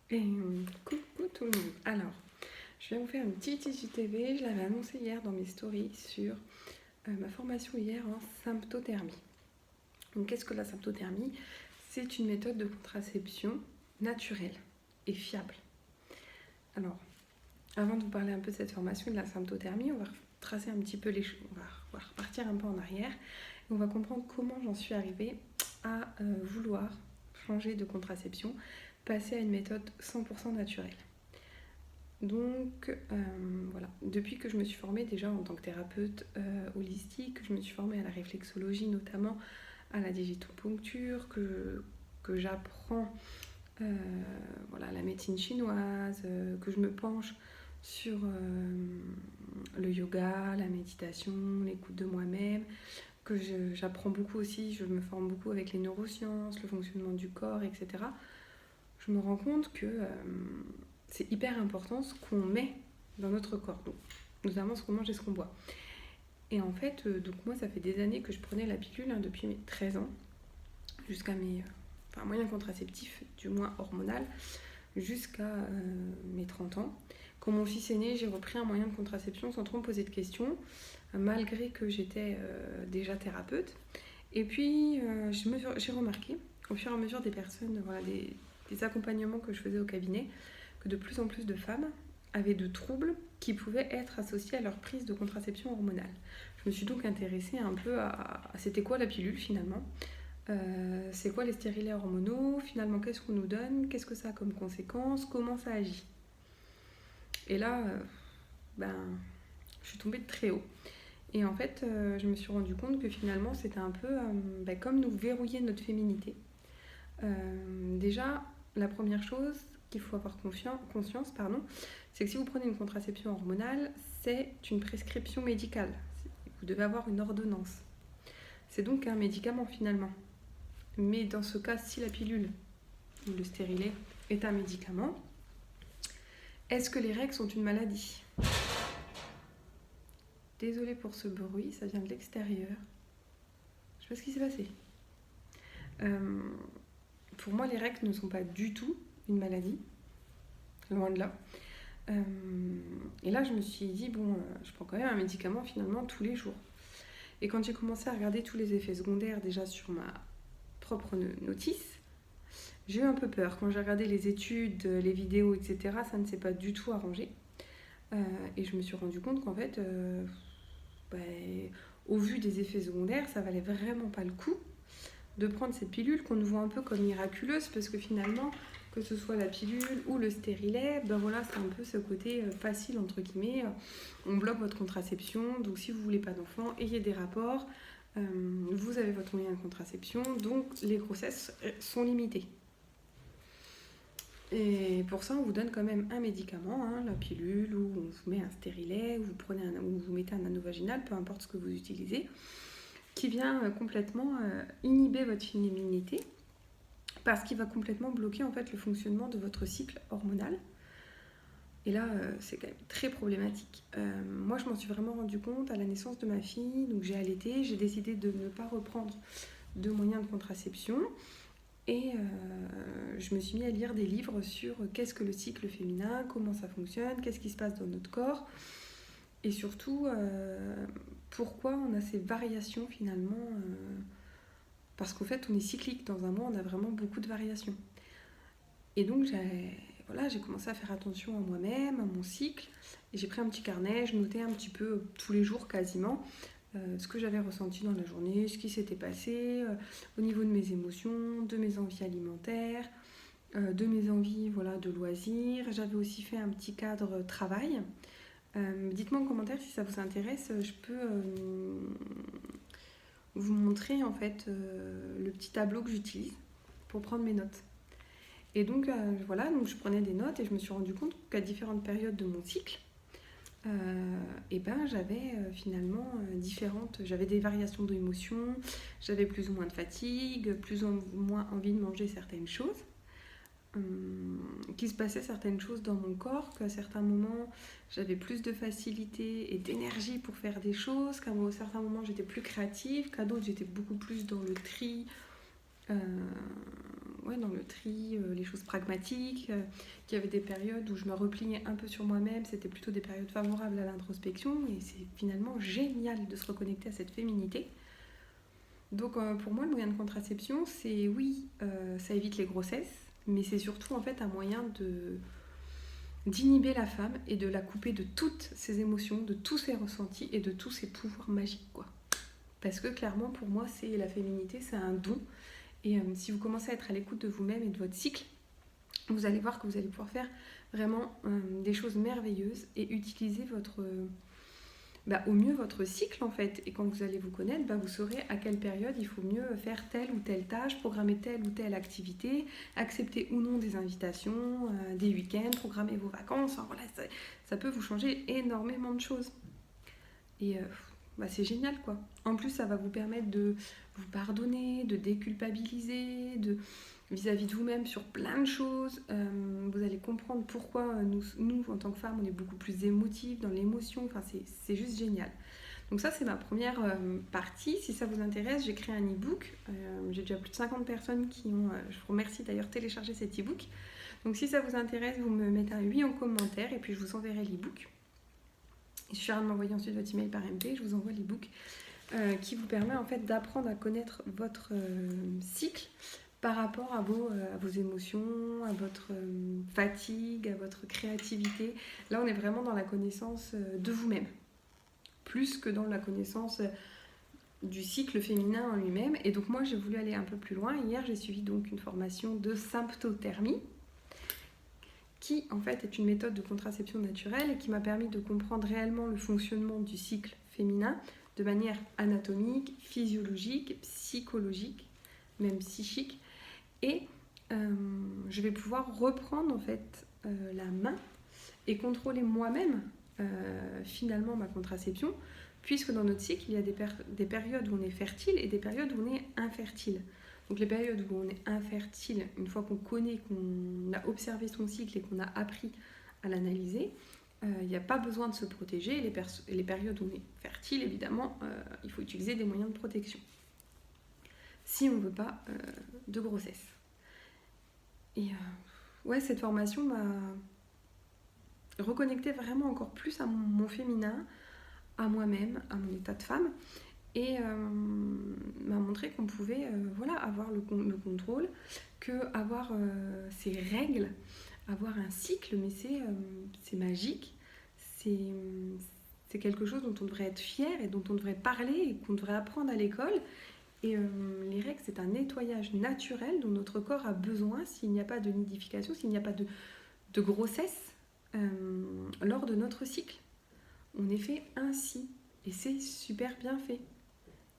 Et coucou tout le monde. Alors, je vais vous faire une petite IGTV. Je l'avais annoncé hier dans mes stories sur ma formation hier en symptothermie. Donc, qu'est-ce que la symptothermie? C'est une méthode de contraception naturelle et fiable. Alors, avant de vous parler un peu de cette formation et de la symptothermie, on va tracer un petit peu les choses. On va repartir un peu en arrière. Et on va comprendre comment j'en suis arrivée à vouloir changer de contraception, passer à une méthode 100% naturelle. Donc voilà, depuis que je me suis formée déjà en tant que thérapeute holistique, je me suis formée à la réflexologie notamment, à la digitoponcture, que j'apprends voilà, la médecine chinoise, que je me penche sur le yoga, la méditation, l'écoute de moi-même, que j'apprends beaucoup aussi, je me forme beaucoup avec les neurosciences, le fonctionnement du corps, etc. Je me rends compte que c'est hyper important ce qu'on met dans notre corps, donc, notamment ce qu'on mange et ce qu'on boit. Et en fait, donc moi, ça fait des années que je prenais la pilule, depuis mes 13 ans, jusqu'à mes moyens contraceptifs, du moins hormonal, jusqu'à mes 30 ans. Quand mon fils est né, j'ai repris un moyen de contraception sans trop me poser de questions, malgré que j'étais déjà thérapeute. Et puis, j'ai remarqué, au fur et à mesure des personnes, voilà, des accompagnements que je faisais au cabinet, que de plus en plus de femmes avaient de troubles qui pouvaient être associés à leur prise de contraception hormonale. Je me suis donc intéressée un peu à c'était quoi la pilule finalement, c'est quoi les stérilets hormonaux, finalement qu'est-ce qu'on nous donne, qu'est-ce que ça a comme conséquence, comment ça agit. Et là, je suis tombée de très haut. Et en fait, je me suis rendu compte que finalement, c'était un peu comme nous verrouiller notre féminité. Déjà, la première chose qu'il faut avoir conscience, c'est que si vous prenez une contraception hormonale, c'est une prescription médicale. Vous devez avoir une ordonnance. C'est donc un médicament finalement. Mais dans ce cas, si la pilule ou le stérilet est un médicament, est-ce que les règles sont une maladie? Désolée pour ce bruit, ça vient de l'extérieur. Je sais pas ce qui s'est passé. Pour moi, les règles ne sont pas du tout une maladie, loin de là. Et là, je me suis dit, je prends quand même un médicament finalement tous les jours. Et quand j'ai commencé à regarder tous les effets secondaires déjà sur ma propre notice, j'ai eu un peu peur. Quand j'ai regardé les études, les vidéos, etc., ça ne s'est pas du tout arrangé. Et je me suis rendu compte qu'en fait, au vu des effets secondaires, ça valait vraiment pas le coup de prendre cette pilule qu'on nous voit un peu comme miraculeuse, parce que finalement, que ce soit la pilule ou le stérilet, voilà, c'est un peu ce côté facile entre guillemets. On bloque votre contraception, donc si vous voulez pas d'enfant, ayez des rapports, vous avez votre moyen de contraception, donc les grossesses sont limitées. Et pour ça, on vous donne quand même un médicament, la pilule, ou on vous met un stérilet, ou vous mettez un anneau vaginal, peu importe ce que vous utilisez, qui vient complètement inhiber votre féminité, parce qu'il va complètement bloquer en fait le fonctionnement de votre cycle hormonal. Et là, c'est quand même très problématique. Moi, je m'en suis vraiment rendu compte à la naissance de ma fille, donc j'ai allaité, j'ai décidé de ne pas reprendre de moyens de contraception. Et je me suis mis à lire des livres sur qu'est-ce que le cycle féminin, comment ça fonctionne, qu'est-ce qui se passe dans notre corps, et surtout pourquoi on a ces variations finalement, parce qu'en fait on est cyclique, dans un mois on a vraiment beaucoup de variations. Et donc j'ai commencé à faire attention à moi-même, à mon cycle, et j'ai pris un petit carnet, je notais un petit peu tous les jours quasiment, ce que j'avais ressenti dans la journée, ce qui s'était passé au niveau de mes émotions, de mes envies alimentaires, de mes envies de loisirs. J'avais aussi fait un petit cadre travail. Dites-moi en commentaire si ça vous intéresse, je peux vous montrer en fait le petit tableau que j'utilise pour prendre mes notes. Et donc donc je prenais des notes et je me suis rendu compte qu'à différentes périodes de mon cycle, j'avais finalement j'avais des variations d'émotions, j'avais plus ou moins de fatigue, plus ou moins envie de manger certaines choses, qu'il se passait certaines choses dans mon corps, qu'à certains moments j'avais plus de facilité et d'énergie pour faire des choses, qu'à certains moments j'étais plus créative, qu'à d'autres j'étais beaucoup plus dans le tri, choses pragmatiques, qu'il y avait des périodes où je me repliais un peu sur moi-même, c'était plutôt des périodes favorables à l'introspection, et c'est finalement génial de se reconnecter à cette féminité. Donc pour moi, le moyen de contraception, c'est oui, ça évite les grossesses, mais c'est surtout en fait un moyen d'inhiber la femme et de la couper de toutes ses émotions, de tous ses ressentis et de tous ses pouvoirs magiques, quoi. Parce que clairement, pour moi, c'est la féminité, c'est un don. Et si vous commencez à être à l'écoute de vous-même et de votre cycle, vous allez voir que vous allez pouvoir faire vraiment des choses merveilleuses et utiliser au mieux votre cycle en fait. Et quand vous allez vous connaître, vous saurez à quelle période il faut mieux faire telle ou telle tâche, programmer telle ou telle activité, accepter ou non des invitations, des week-ends, programmer vos vacances. Enfin, voilà, ça peut vous changer énormément de choses. Et c'est génial quoi. En plus, ça va vous permettre de vous pardonner, de déculpabiliser, vis-à-vis de vous-même sur plein de choses. Vous allez comprendre pourquoi nous, en tant que femmes, on est beaucoup plus émotives dans l'émotion. Enfin, c'est juste génial. Donc ça, c'est ma première partie. Si ça vous intéresse, j'ai créé un e-book. J'ai déjà plus de 50 personnes qui ont, je vous remercie d'ailleurs, téléchargé cet e-book. Donc si ça vous intéresse, vous me mettez un oui en commentaire et puis je vous enverrai l'e-book. Il suffira de m'envoyer ensuite votre email par MP, je vous envoie l'e-book qui vous permet en fait d'apprendre à connaître votre cycle par rapport à vos émotions, à votre fatigue, à votre créativité. Là, on est vraiment dans la connaissance de vous-même, plus que dans la connaissance du cycle féminin en lui-même. Et donc moi, j'ai voulu aller un peu plus loin. Hier, j'ai suivi donc une formation de symptothermie, qui en fait est une méthode de contraception naturelle et qui m'a permis de comprendre réellement le fonctionnement du cycle féminin de manière anatomique, physiologique, psychologique, même psychique. Et je vais pouvoir reprendre en fait la main et contrôler moi-même finalement ma contraception, puisque dans notre cycle, il y a des périodes où on est fertile et des périodes où on est infertile. Donc les périodes où on est infertile, une fois qu'on connaît, qu'on a observé son cycle et qu'on a appris à l'analyser, il n'y a pas besoin de se protéger. Les périodes où on est fertile, évidemment, il faut utiliser des moyens de protection. Si on ne veut pas de grossesse. Et cette formation m'a reconnecté vraiment encore plus à mon féminin, à moi-même, à mon état de femme. Et m'a montré qu'on pouvait avoir le contrôle, qu'avoir ses règles, avoir un cycle, mais c'est magique, c'est quelque chose dont on devrait être fier et dont on devrait parler et qu'on devrait apprendre à l'école. Et les règles, c'est un nettoyage naturel dont notre corps a besoin s'il n'y a pas de nidification, s'il n'y a pas de grossesse lors de notre cycle. On est fait ainsi et c'est super bien fait.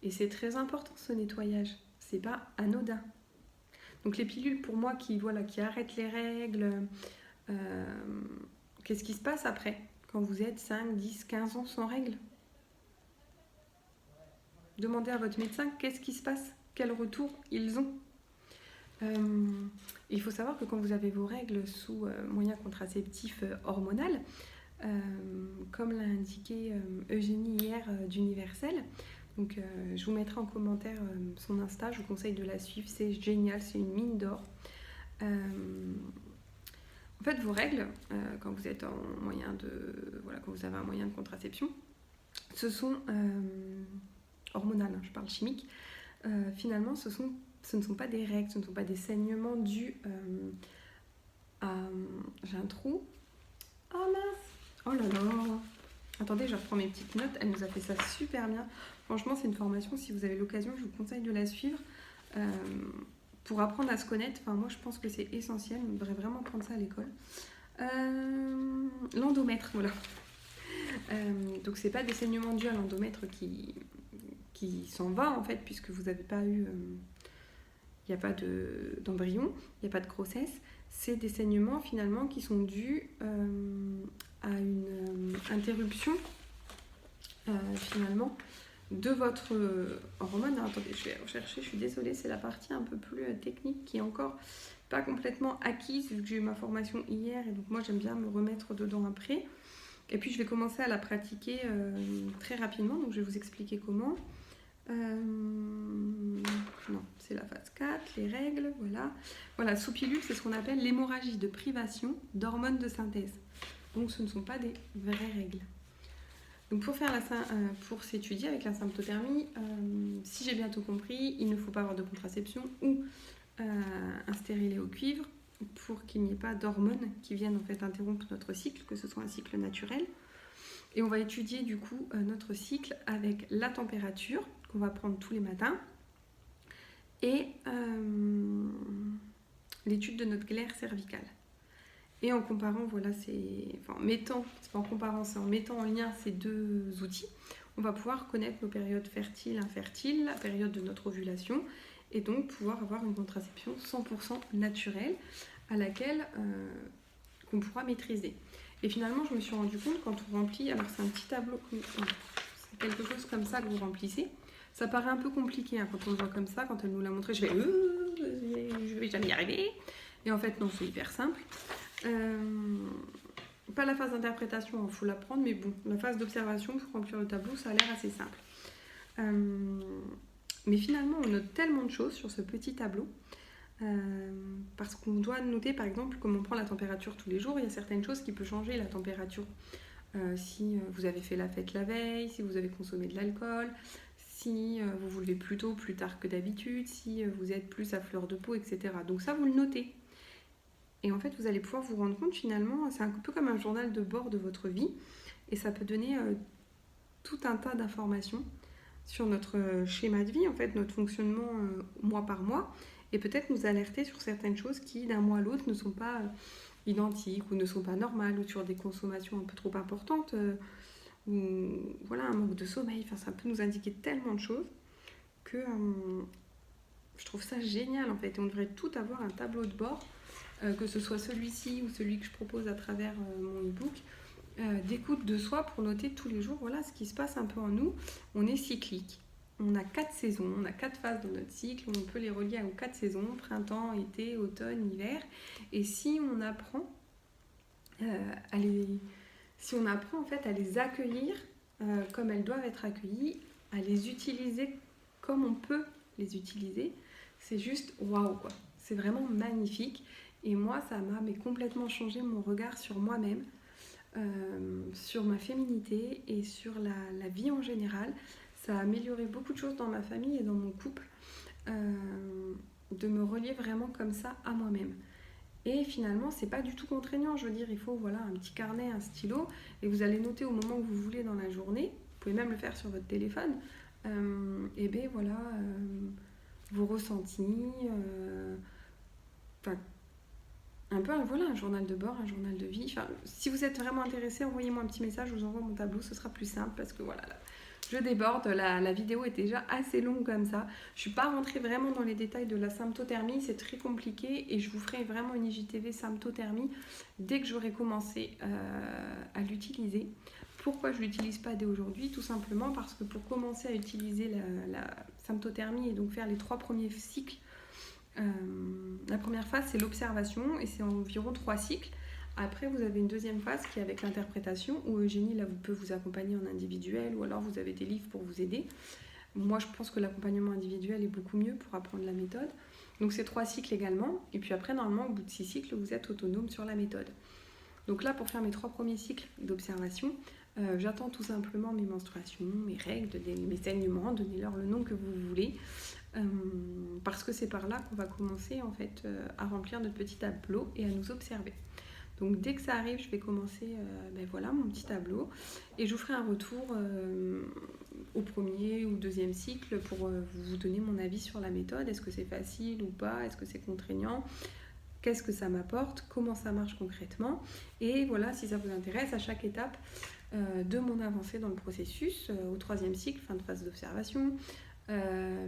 Et c'est très important ce nettoyage, c'est pas anodin. Donc les pilules pour moi qui arrêtent les règles, qu'est-ce qui se passe après quand vous êtes 5, 10, 15 ans sans règles? Demandez à votre médecin qu'est-ce qui se passe, quel retour ils ont. Il faut savoir que quand vous avez vos règles sous moyen contraceptif hormonal, comme l'a indiqué Eugénie hier d'Universel, donc je vous mettrai en commentaire son Insta, je vous conseille de la suivre, c'est génial, c'est une mine d'or. En fait, vos règles, quand vous êtes en moyen quand vous avez un moyen de contraception, ce sont hormonales, je parle chimique. Finalement, ce ne sont pas des règles, ce ne sont pas des saignements dus à... J'ai un trou. Oh mince! Oh là là! Attendez, je reprends mes petites notes. Elle nous a fait ça super bien. Franchement, c'est une formation, si vous avez l'occasion, je vous conseille de la suivre pour apprendre à se connaître. Enfin, moi, je pense que c'est essentiel. On devrait vraiment prendre ça à l'école. L'endomètre, voilà. Donc, c'est pas des saignements dus à l'endomètre qui s'en va, en fait, puisque vous n'avez pas eu... Il n'y a pas d'embryon, il n'y a pas de grossesse. C'est des saignements, finalement, qui sont dus à une interruption, finalement, de votre hormone. Alors, attendez, je vais rechercher, je suis désolée, c'est la partie un peu plus technique qui est encore pas complètement acquise, vu que j'ai eu ma formation hier, et donc moi j'aime bien me remettre dedans après. Et puis je vais commencer à la pratiquer très rapidement, donc je vais vous expliquer comment. Non, c'est la phase 4, les règles, voilà. Voilà, sous pilule, c'est ce qu'on appelle l'hémorragie de privation d'hormones de synthèse. Donc ce ne sont pas des vraies règles. Donc pour s'étudier avec la symptothermie, si j'ai bien tout compris, il ne faut pas avoir de contraception ou un stérilet au cuivre pour qu'il n'y ait pas d'hormones qui viennent en fait interrompre notre cycle, que ce soit un cycle naturel. Et on va étudier du coup notre cycle avec la température qu'on va prendre tous les matins et l'étude de notre glaire cervicale. Et en comparant, voilà, c'est pas en comparant, c'est en mettant en lien ces deux outils, on va pouvoir connaître nos périodes fertiles, infertiles, la période de notre ovulation, et donc pouvoir avoir une contraception 100% naturelle à laquelle qu'on pourra maîtriser. Et finalement, je me suis rendu compte quand on remplit, alors c'est un petit tableau, c'est quelque chose comme ça que vous remplissez. Ça paraît un peu compliqué hein, quand on le voit comme ça, quand elle nous l'a montré, je vais jamais y arriver. Et en fait, non, c'est hyper simple. Pas la phase d'interprétation, il faut l'apprendre, mais bon, la phase d'observation pour remplir le tableau, ça a l'air assez simple. Mais finalement, on note tellement de choses sur ce petit tableau. Parce qu'on doit noter par exemple comme on prend la température tous les jours, il y a certaines choses qui peuvent changer la température. Si vous avez fait la fête la veille, si vous avez consommé de l'alcool, si vous vous levez plus tôt, plus tard que d'habitude, si vous êtes plus à fleur de peau, etc. Donc ça, vous le notez. Et en fait, vous allez pouvoir vous rendre compte finalement, c'est un peu comme un journal de bord de votre vie, et ça peut donner tout un tas d'informations sur notre schéma de vie, en fait, notre fonctionnement mois par mois, et peut-être nous alerter sur certaines choses qui, d'un mois à l'autre, ne sont pas identiques ou ne sont pas normales, ou sur des consommations un peu trop importantes, ou voilà, un manque de sommeil. Enfin, ça peut nous indiquer tellement de choses que je trouve ça génial, en fait. Et on devrait tout avoir un tableau de bord, que ce soit celui-ci ou celui que je propose à travers mon e-book, d'écoute de soi pour noter tous les jours, voilà, ce qui se passe un peu en nous. On est cyclique. On a 4 saisons, on a 4 phases dans notre cycle, on peut les relier aux 4 saisons, printemps, été, automne, hiver. Et si on apprend en fait à les accueillir comme elles doivent être accueillies, à les utiliser comme on peut les utiliser, c'est juste waouh quoi. C'est vraiment magnifique. Et moi, ça m'a complètement changé mon regard sur moi-même, sur ma féminité et sur la vie en général. Ça a amélioré beaucoup de choses dans ma famille et dans mon couple, de me relier vraiment comme ça à moi-même. Et finalement, c'est pas du tout contraignant. Je veux dire, il faut voilà, un petit carnet, un stylo, et vous allez noter au moment que vous voulez dans la journée. Vous pouvez même le faire sur votre téléphone. Et bien voilà, vos ressentis. Un peu un journal de bord, un journal de vie. Enfin, si vous êtes vraiment intéressé, envoyez-moi un petit message, je vous envoie mon tableau, ce sera plus simple parce que voilà, je déborde, la vidéo est déjà assez longue comme ça. Je ne suis pas rentrée vraiment dans les détails de la symptothermie, c'est très compliqué et je vous ferai vraiment une IGTV symptothermie dès que j'aurai commencé à l'utiliser. Pourquoi je ne l'utilise pas dès aujourd'hui? Tout simplement parce que pour commencer à utiliser la symptothermie et donc faire les 3 premiers cycles, la première phase c'est l'observation et c'est environ 3 cycles. Après vous avez une deuxième phase qui est avec l'interprétation où Eugénie là peut vous accompagner en individuel ou alors vous avez des livres pour vous aider. Moi je pense que l'accompagnement individuel est beaucoup mieux pour apprendre la méthode. Donc c'est 3 cycles également et puis après normalement au bout de 6 cycles vous êtes autonome sur la méthode. Donc là pour faire mes 3 premiers cycles d'observation, j'attends tout simplement mes menstruations, mes règles, mes saignements, donnez-leur le nom que vous voulez. Parce que c'est par là qu'on va commencer en fait à remplir notre petit tableau et à nous observer. Donc dès que ça arrive, je vais commencer voilà, mon petit tableau et je vous ferai un retour au premier ou deuxième cycle pour vous donner mon avis sur la méthode. Est-ce que c'est facile ou pas? Est-ce que c'est contraignant? Qu'est-ce que ça m'apporte? Comment ça marche concrètement? Et voilà, si ça vous intéresse, à chaque étape de mon avancée dans le processus, au 3e cycle, fin de phase d'observation,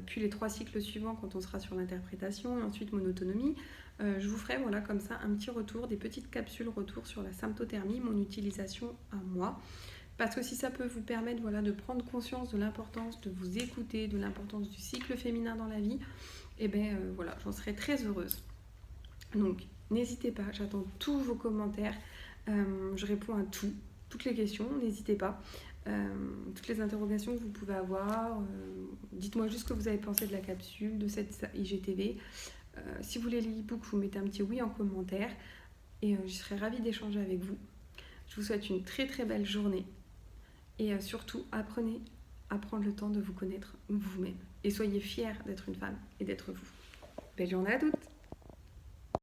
puis les 3 cycles suivants quand on sera sur l'interprétation et ensuite mon autonomie, je vous ferai voilà, comme ça un petit retour, des petites capsules retour sur la symptothermie, mon utilisation à moi, parce que si ça peut vous permettre voilà, de prendre conscience de l'importance de vous écouter, de l'importance du cycle féminin dans la vie, et voilà, j'en serai très heureuse. Donc n'hésitez pas, j'attends tous vos commentaires, je réponds à toutes les questions, n'hésitez pas. toutes les interrogations que vous pouvez avoir. Dites-moi juste ce que vous avez pensé de la capsule, de cette IGTV. Si vous voulez l'e-book, vous mettez un petit oui en commentaire et je serai ravie d'échanger avec vous. Je vous souhaite une très très belle journée et surtout apprenez à prendre le temps de vous connaître vous-même et soyez fiers d'être une femme et d'être vous. Belle journée à toutes!